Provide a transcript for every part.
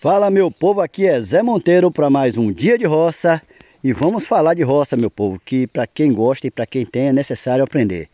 Fala, meu povo, aqui é Zé Monteiro para mais um dia de roça. E vamos falar de roça, meu povo, que para quem gosta e para quem tem é necessário aprender.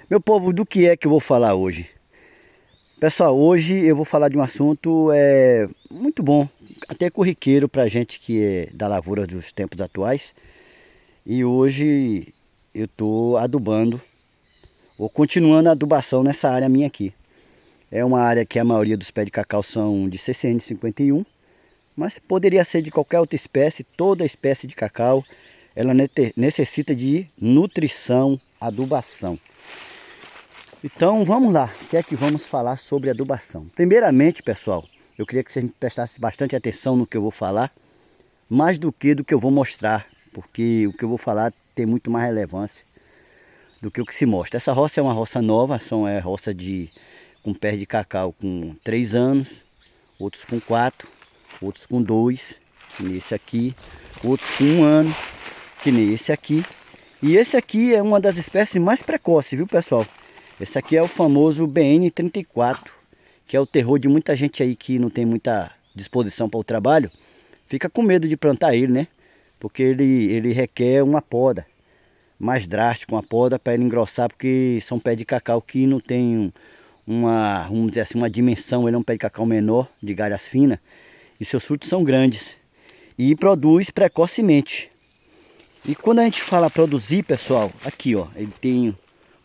Meu povo, do que é que eu vou falar hoje? Pessoal, hoje eu vou falar de um assunto muito bom, até corriqueiro para gente que é da lavoura dos tempos atuais. E hoje eu estou adubando, ou continuando a adubação nessa área minha aqui. É uma área que a maioria dos pés de cacau são de CCN 51, mas poderia ser de qualquer outra espécie. Toda espécie de cacau, ela necessita de nutrição, adubação. Então vamos lá, o que é que vamos falar sobre adubação? Primeiramente, pessoal, eu queria que você prestasse bastante atenção no que eu vou falar, mais do que eu vou mostrar, porque o que eu vou falar tem muito mais relevância do que o que se mostra. Essa roça é uma roça nova, é roça com pés de cacau com 3 anos, outros com 4, outros com 2, que nem esse aqui, outros com 1 ano, que nem esse aqui. E esse aqui é uma das espécies mais precoces, viu, pessoal? Esse aqui é o famoso BN34, que é o terror de muita gente aí que não tem muita disposição para o trabalho. Fica com medo de plantar ele, né? Porque ele requer uma poda mais drástica, uma poda para ele engrossar, porque são pés de cacau que não tem vamos dizer assim, uma dimensão. Ele é um pé de cacau menor, de galhas finas, e seus frutos são grandes e produz precocemente. E quando a gente fala produzir, pessoal, aqui ó, ele tem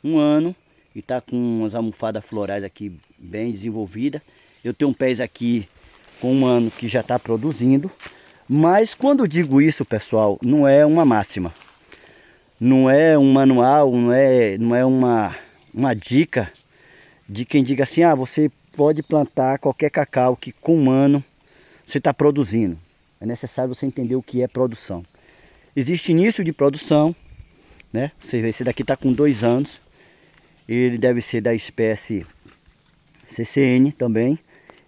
1 ano e está com umas almofadas florais aqui bem desenvolvidas. Eu tenho um pés aqui com 1 ano que já está produzindo. Mas quando eu digo isso, pessoal, não é uma máxima, não é um manual, não é uma dica de quem diga assim: ah, você pode plantar qualquer cacau que com 1 ano você está produzindo. É necessário você entender o que é produção. Existe início de produção, né? Você vê, esse daqui está com 2 anos. Ele deve ser da espécie CCN também.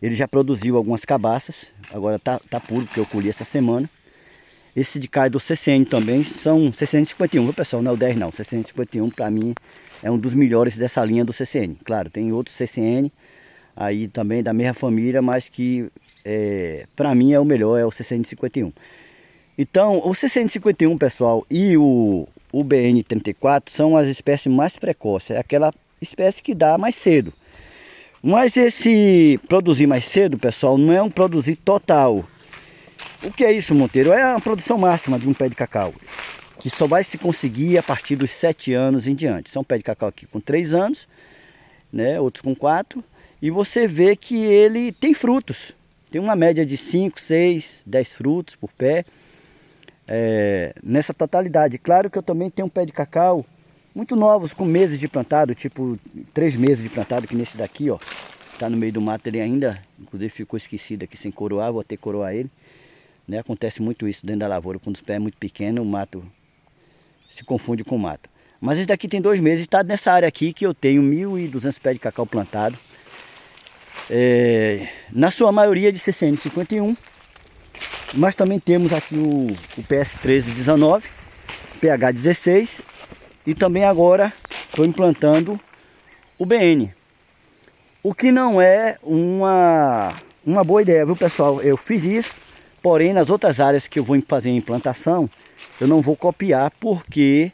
Ele já produziu algumas cabaças. Agora tá puro, porque eu colhi essa semana. Esse de cá é do CCN também. São CCN 51, viu, pessoal? Não é o 10 não. CCN 51 para mim é um dos melhores dessa linha do CCN. Claro, tem outros CCN aí também da mesma família, mas que para mim é o melhor, é o CCN 51. Então, o CCN 51, pessoal, e o BN 34 são as espécies mais precoces. É aquela espécie que dá mais cedo. Mas esse produzir mais cedo, pessoal, não é um produzir total. O que é isso, Monteiro? É a produção máxima de um pé de cacau, que só vai se conseguir a partir dos 7 anos em diante. São pé de cacau aqui com 3 anos, né? Outros com 4. E você vê que ele tem frutos. Tem uma média de 5, 6, 10 frutos por pé. Nessa totalidade. Claro que eu também tenho um pé de cacau muito novos, com meses de plantado, tipo 3 meses de plantado, que nesse daqui, ó, tá no meio do mato. Ele ainda, inclusive, ficou esquecido aqui sem coroar. Vou ter que coroar ele, né? Acontece muito isso dentro da lavoura, quando os pés é muito pequeno, o mato se confunde com o mato. Mas esse daqui tem 2 meses, está nessa área aqui que eu tenho 1.200 pés de cacau plantado, na sua maioria de CCN 51. Mas também temos aqui o PS 1319, PH 16, e também agora estou implantando o BN. O que não é uma boa ideia, viu, pessoal? Eu fiz isso, porém nas outras áreas que eu vou fazer a implantação, eu não vou copiar, porque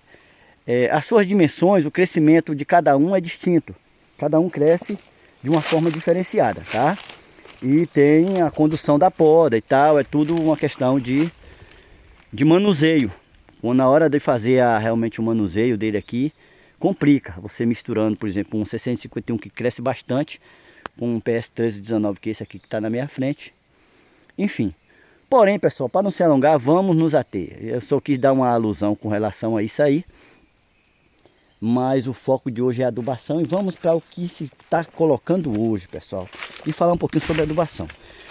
as suas dimensões, o crescimento de cada um é distinto. Cada um cresce de uma forma diferenciada, tá? E tem a condução da poda e tal, é tudo uma questão de manuseio. Na hora de fazer realmente o manuseio dele aqui, complica. Você misturando, por exemplo, um CCN 51 que cresce bastante, com um PS 1319, que é esse aqui que está na minha frente. Enfim. Porém, pessoal, para não se alongar, vamos nos ater. Eu só quis dar uma alusão com relação a isso aí. Mas o foco de hoje é a adubação, e vamos para o que se está colocando hoje, pessoal, e falar um pouquinho sobre a adubação.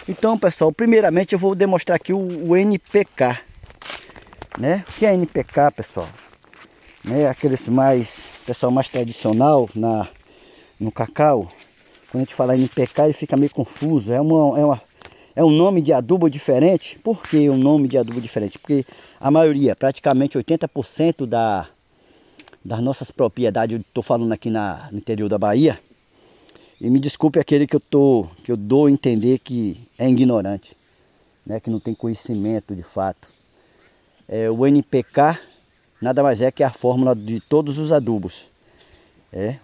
Então, pessoal, primeiramente eu vou demonstrar aqui o NPK, né? O que é NPK, pessoal? Aqueles pessoal mais tradicional no cacau. Quando a gente fala NPK, ele fica meio confuso. É um nome de adubo diferente. Por que um nome de adubo diferente? Porque a maioria, praticamente 80% das nossas propriedades, eu estou falando aqui no interior da Bahia, e me desculpe aquele que eu dou a entender que é ignorante. né, que não tem conhecimento de fato. O NPK nada mais é que a fórmula de todos os adubos.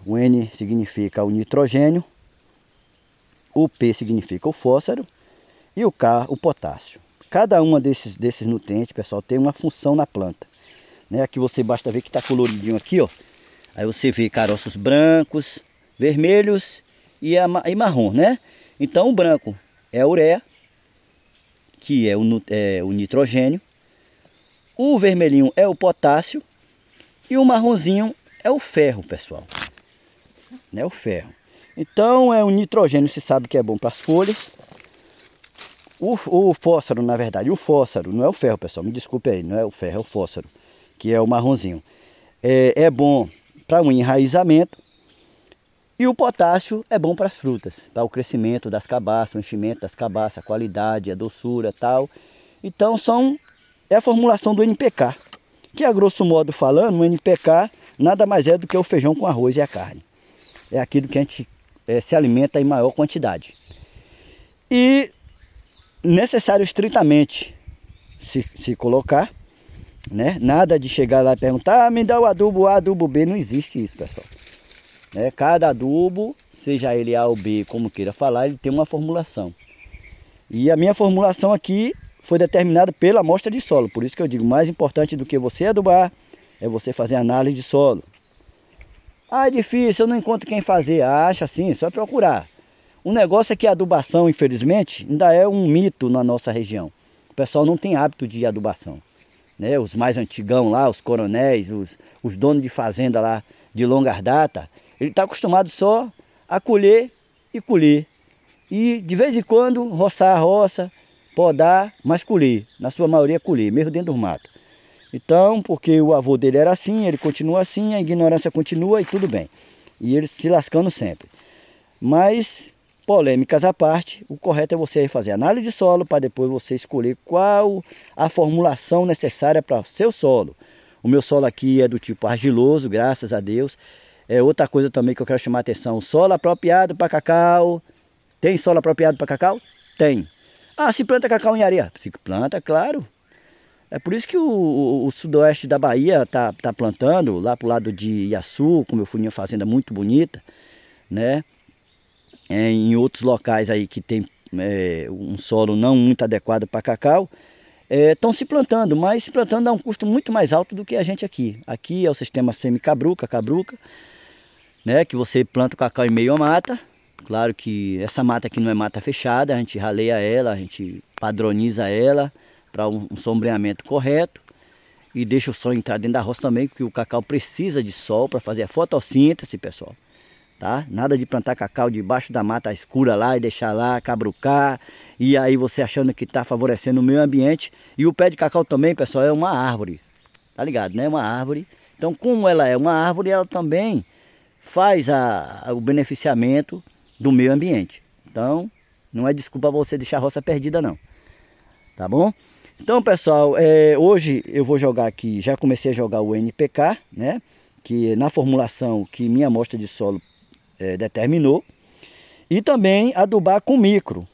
O N significa o nitrogênio, o P significa o fósforo e o K o potássio. Cada uma desses nutrientes, pessoal, tem uma função na planta. Aqui você basta ver que está coloridinho aqui, ó. Aí você vê caroços brancos, vermelhos e marrom, né? Então o branco é a ureia, que é o nitrogênio. O vermelhinho é o potássio e o marronzinho é o ferro, pessoal. O ferro. Então o nitrogênio se sabe que é bom para as folhas. O fósforo, na verdade, o fósforo, não é o ferro, pessoal, me desculpe aí, não é o ferro, é o fósforo, que é o marronzinho. É bom para o enraizamento. E o potássio é bom para as frutas, para o crescimento das cabaças, o enchimento das cabaças, a qualidade, a doçura e tal. Então é a formulação do NPK, que a grosso modo falando, o NPK nada mais é do que o feijão com arroz e a carne. É aquilo que a gente se alimenta em maior quantidade. E necessário estritamente se colocar, né? Nada de chegar lá e perguntar, me dá o adubo A, adubo B, não existe isso, pessoal. Cada adubo, seja ele A ou B, como queira falar, ele tem uma formulação. E a minha formulação aqui foi determinada pela amostra de solo. Por isso que eu digo, mais importante do que você adubar, é você fazer análise de solo. É difícil, eu não encontro quem fazer. Acha sim, só procurar. O negócio é que a adubação, infelizmente, ainda é um mito na nossa região. O pessoal não tem hábito de adubação. Os mais antigão lá, os coronéis, os donos de fazenda lá de longa data, ele está acostumado só a colher e colher. E de vez em quando roçar a roça, podar, mas colher. Na sua maioria colher, mesmo dentro do mato. Então, porque o avô dele era assim, ele continua assim, a ignorância continua e tudo bem. E ele se lascando sempre. Mas, polêmicas à parte, o correto é você fazer análise de solo para depois você escolher qual a formulação necessária para o seu solo. O meu solo aqui é do tipo argiloso, graças a Deus. Outra coisa também que eu quero chamar a atenção, solo apropriado para cacau. Tem solo apropriado para cacau? Tem. Se planta cacau em areia? Se planta, claro. É por isso que o sudoeste da Bahia tá plantando, lá pro lado de Iaçu, como eu fui em uma fazenda muito bonita, né? Em outros locais aí que tem um solo não muito adequado para cacau, estão se plantando, mas se plantando a um custo muito mais alto do que a gente aqui. Aqui é o sistema semi-cabruca, né? Que você planta o cacau em meio à mata. Claro que essa mata aqui não é mata fechada, a gente raleia ela, a gente padroniza ela para um sombreamento correto e deixa o sol entrar dentro da roça também, porque o cacau precisa de sol para fazer a fotossíntese, pessoal. Tá? Nada de plantar cacau debaixo da mata escura lá e deixar lá cabrucar, e aí você achando que está favorecendo o meio ambiente. E o pé de cacau também, pessoal, é uma árvore, tá ligado, né? Uma árvore. Então, como ela é uma árvore, ela também faz o beneficiamento do meio ambiente. Então, não é desculpa você deixar a roça perdida, não. Tá bom? Então, pessoal, hoje eu vou jogar aqui, já comecei a jogar o NPK, né? Que na formulação que minha amostra de solo determinou. E também adubar com micro.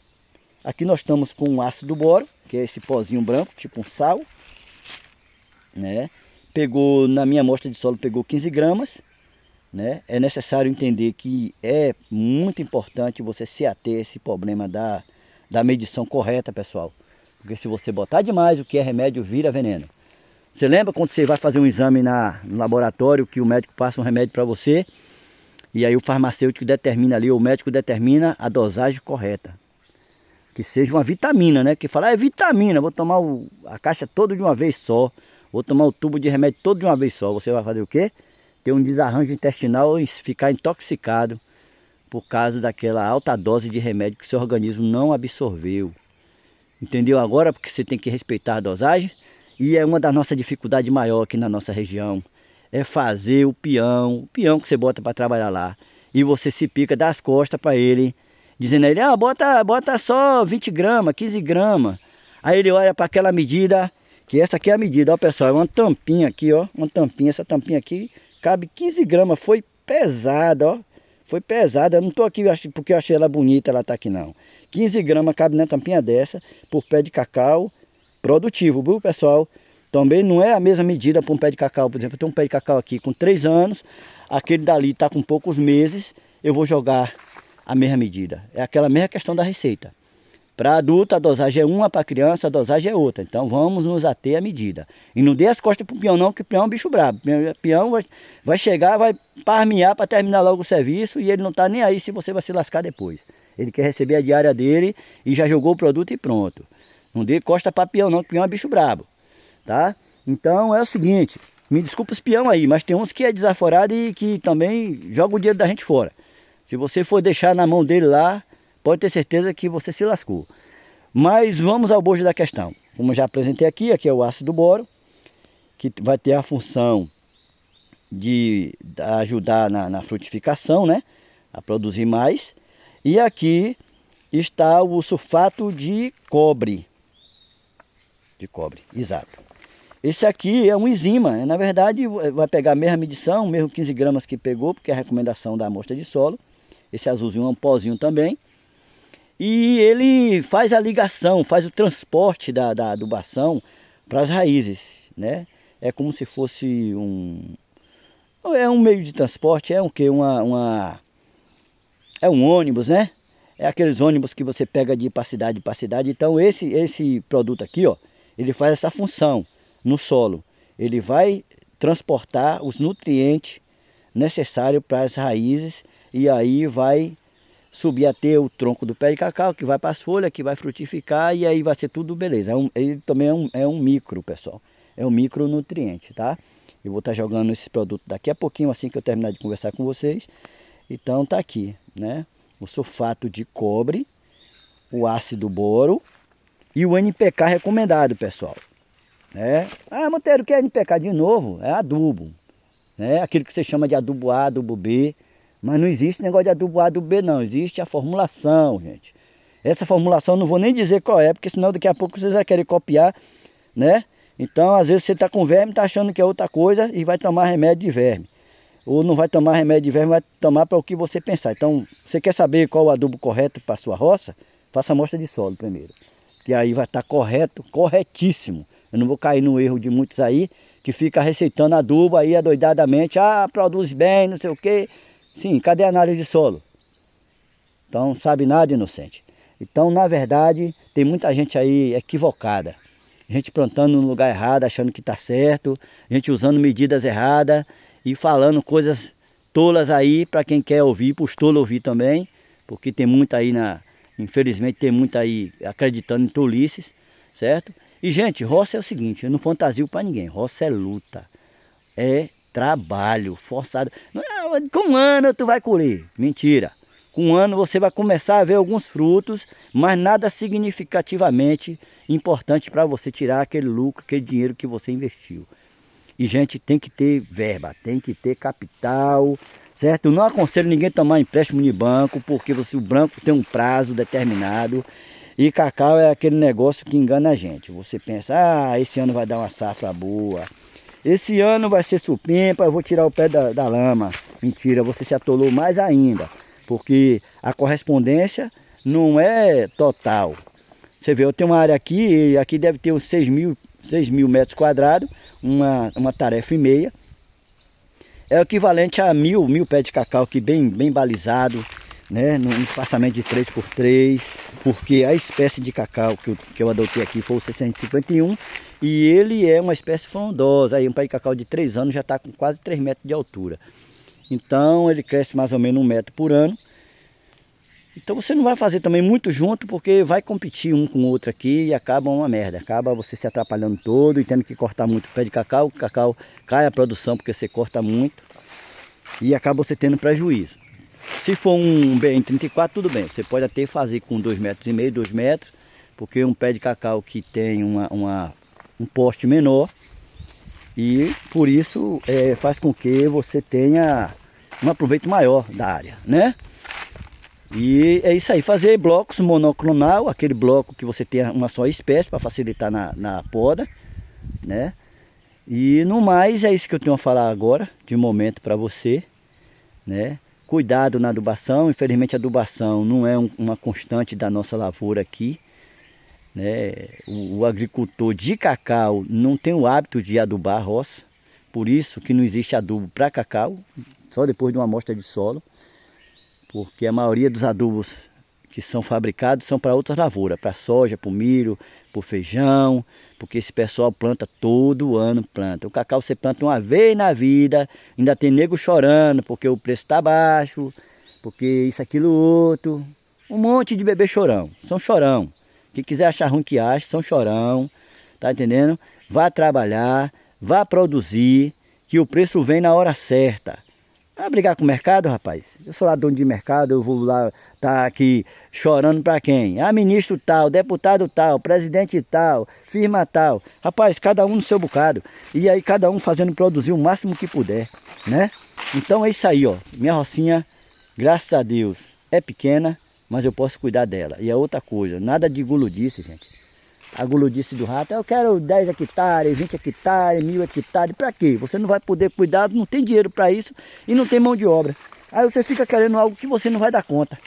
Aqui nós estamos com ácido boro, que é esse pozinho branco, tipo um sal, né? Pegou, na minha amostra de solo, pegou 15 gramas. Né? É necessário entender que é muito importante você se ater a esse problema da medição correta, pessoal. Porque se você botar demais, o que é remédio vira veneno. Você lembra quando você vai fazer um exame no laboratório, que o médico passa um remédio para você, e aí o farmacêutico determina ali, o médico determina a dosagem correta. Que seja uma vitamina, né? Que fala, é vitamina, vou tomar a caixa toda de uma vez só, vou tomar o tubo de remédio todo de uma vez só. Você vai fazer o quê? Ter um desarranjo intestinal e ficar intoxicado por causa daquela alta dose de remédio que seu organismo não absorveu. Entendeu agora? Porque você tem que respeitar a dosagem. E é uma das nossas dificuldades maiores aqui na nossa região. É fazer o peão que você bota para trabalhar lá. E você se pica das costas para ele, dizendo a ele, bota só 20 gramas, 15 gramas. Aí ele olha para aquela medida, que essa aqui é a medida, ó pessoal, é uma tampinha aqui, ó. Uma tampinha, essa tampinha aqui cabe 15 gramas, foi pesada, ó. foi pesada. Eu não estou aqui porque eu achei ela bonita, ela está aqui não. 15 gramas cabe na tampinha dessa por pé de cacau produtivo, viu pessoal? Também não é a mesma medida para um pé de cacau. Por exemplo, eu tenho um pé de cacau aqui com 3 anos, aquele dali está com poucos meses, eu vou jogar a mesma medida. É aquela mesma questão da receita. Para adulto a dosagem é uma, para criança a dosagem é outra. Então vamos nos ater à medida. E não dê as costas para o peão não, que o peão é um bicho brabo. O peão vai chegar, vai parmear para terminar logo o serviço e ele não está nem aí se você vai se lascar depois. Ele quer receber a diária dele e já jogou o produto e pronto. Não dê costa para peão não, que peão é bicho brabo. Tá? Então é o seguinte, me desculpa os peão aí, mas tem uns que é desaforado e que também joga o dinheiro da gente fora. Se você for deixar na mão dele lá, pode ter certeza que você se lascou. Mas vamos ao bojo da questão. Como eu já apresentei aqui é o ácido boro, que vai ter a função de ajudar na frutificação, né? A produzir mais. E aqui está o sulfato de cobre. De cobre, exato. Esse aqui é um enzima. Na verdade, vai pegar a mesma medição, mesmo 15 gramas que pegou, porque é a recomendação da amostra de solo. Esse azulzinho é um pozinho também. E ele faz a ligação, faz o transporte da adubação para as raízes, né? É como se fosse é um meio de transporte, é um quê? É um ônibus, né? É aqueles ônibus que você pega de cidade para cidade. Então esse produto aqui, ó, ele faz essa função no solo. Ele vai transportar os nutrientes necessários para as raízes e aí vai subir até o tronco do pé de cacau, que vai para as folhas, que vai frutificar e aí vai ser tudo beleza. Ele também é um micro, pessoal. É um micronutriente, tá? Eu vou estar jogando esse produto daqui a pouquinho, assim que eu terminar de conversar com vocês. Então tá aqui, né? O sulfato de cobre, o ácido boro e o NPK recomendado, pessoal. Ah, Monteiro, o que é NPK? De novo, é adubo. Aquilo que você chama de adubo A, adubo B. Mas não existe negócio de adubo A, adubo B não. Existe a formulação, gente. Essa formulação eu não vou nem dizer qual é, porque senão daqui a pouco vocês vão querer copiar, né? Então, às vezes você está com verme, está achando que é outra coisa e vai tomar remédio de verme. Ou não vai tomar remédio de verme, vai tomar para o que você pensar. Então, você quer saber qual o adubo correto para a sua roça? Faça amostra de solo primeiro. Que aí vai estar correto, corretíssimo. Eu não vou cair no erro de muitos aí, que fica receitando adubo aí adoidadamente. Ah, produz bem, não sei o quê. Sim, cadê a análise de solo? Então, sabe nada, inocente. Então, na verdade, tem muita gente aí equivocada. Gente plantando no lugar errado, achando que está certo. Gente usando medidas erradas e falando coisas tolas aí para quem quer ouvir, para os tolos ouvir também. Porque tem muita aí, infelizmente, tem muita aí acreditando em tolices, certo? E, gente, roça é o seguinte, eu não fantasio para ninguém. Roça é luta, é trabalho forçado. Com um ano tu vai colher. Mentira. Com um ano você vai começar a ver alguns frutos, mas nada significativamente importante para você tirar aquele lucro, aquele dinheiro que você investiu. E, gente, tem que ter verba, tem que ter capital, certo? Eu não aconselho ninguém a tomar empréstimo de banco, porque o banco tem um prazo determinado. E cacau é aquele negócio que engana a gente. Você pensa, ah, esse ano vai dar uma safra boa. Esse ano vai ser supimpa, eu vou tirar o pé da lama. Mentira, você se atolou mais ainda. Porque a correspondência não é total. Você vê, eu tenho uma área aqui, e aqui deve ter uns 6 mil metros quadrados, uma tarefa e meia. É o equivalente a mil pés de cacau aqui bem balizado, né? Num espaçamento de 3x3, porque a espécie de cacau que eu adotei aqui foi o 651 e ele é uma espécie frondosa. Aí um pé de cacau de 3 anos já está com quase 3 metros de altura. Então ele cresce mais ou menos 1 metro por ano. Então você não vai fazer também muito junto, porque vai competir um com o outro aqui e acaba uma merda. Acaba você se atrapalhando todo e tendo que cortar muito pé de cacau. O cacau cai a produção porque você corta muito e acaba você tendo prejuízo. Se for um BM34, tudo bem. Você pode até fazer com 2,5 metros, 2 metros, porque um pé de cacau que tem um poste menor e por isso faz com que você tenha um aproveito maior da área, né? E é isso aí, fazer blocos monoclonal, aquele bloco que você tem uma só espécie para facilitar na poda, né? E no mais é isso que eu tenho a falar agora, de momento para você, né? cuidado na adubação. Infelizmente a adubação não é uma constante da nossa lavoura aqui, né? O agricultor de cacau não tem o hábito de adubar a roça, por isso que não existe adubo para cacau, só depois de uma amostra de solo, porque a maioria dos adubos que são fabricados são para outras lavouras, para soja, para o milho, para o feijão, porque esse pessoal planta todo ano, planta. O cacau você planta uma vez na vida, ainda tem nego chorando porque o preço está baixo, porque isso, aquilo, outro. Um monte de bebê chorão, são chorão. Quem quiser achar ruim que ache, são chorão, tá entendendo? Vá trabalhar, vá produzir, que o preço vem na hora certa. Vai brigar com o mercado, rapaz? Eu sou lá dono de mercado, eu vou lá tá aqui chorando para quem? Ah, ministro tal, deputado tal, presidente tal, firma tal. Rapaz, cada um no seu bocado. E aí cada um fazendo produzir o máximo que puder, né? Então é isso aí, ó. Minha rocinha, graças a Deus, é pequena, mas eu posso cuidar dela. E é outra coisa, nada de guludice, gente. A guludice do rato, eu quero 10 hectares, 20 hectares, 1000 hectares, para quê? Você não vai poder cuidar, não tem dinheiro para isso e não tem mão de obra. Aí você fica querendo algo que você não vai dar conta.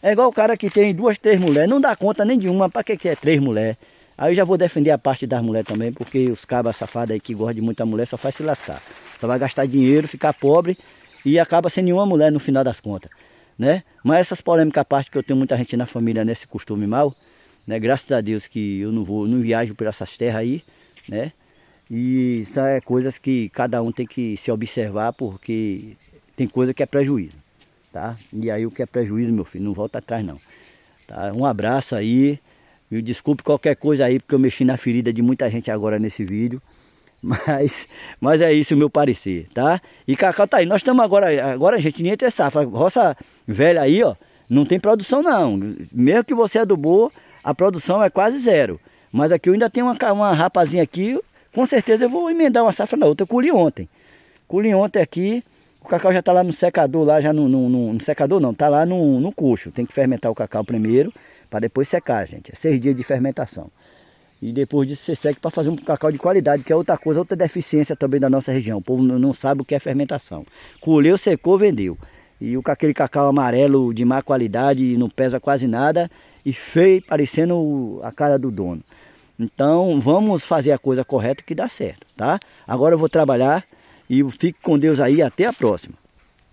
É igual o cara que tem 2, 3 mulheres, não dá conta nem de uma, para que é 3 mulheres? Aí eu já vou defender a parte das mulheres também, porque os cabas safados aí que gostam de muita mulher só faz se lascar. Só vai gastar dinheiro, ficar pobre e acaba sem nenhuma mulher no final das contas, né? Mas essas polêmicas à parte, que eu tenho muita gente na família nesse costume mal, né? Graças a Deus que eu não viajo por essas terras aí, né? E isso é coisas que cada um tem que se observar, porque tem coisa que é prejuízo, tá? E aí o que é prejuízo, meu filho, não volta atrás não, tá? Um abraço aí, me desculpe qualquer coisa aí, porque eu mexi na ferida de muita gente agora nesse vídeo, mas é isso o meu parecer, tá? E cacau tá aí, nós estamos agora gente, nem ter safra, roça velha aí, ó, não tem produção não, mesmo que você adubou, a produção é quase zero. Mas aqui eu ainda tenho uma rapazinha aqui, com certeza eu vou emendar uma safra na outra. Eu colhi ontem. Colhi ontem aqui, o cacau já está lá no secador, lá já no secador não, está lá no coxo. Tem que fermentar o cacau primeiro, para depois secar, gente. É 6 dias de fermentação. E depois disso você seca para fazer um cacau de qualidade, que é outra coisa, outra deficiência também da nossa região. O povo não sabe o que é fermentação. Colheu, secou, vendeu. E aquele cacau amarelo de má qualidade, não pesa quase nada, e feio, parecendo a cara do dono. Então vamos fazer a coisa correta que dá certo, tá? Agora eu vou trabalhar e fique com Deus aí, até a próxima.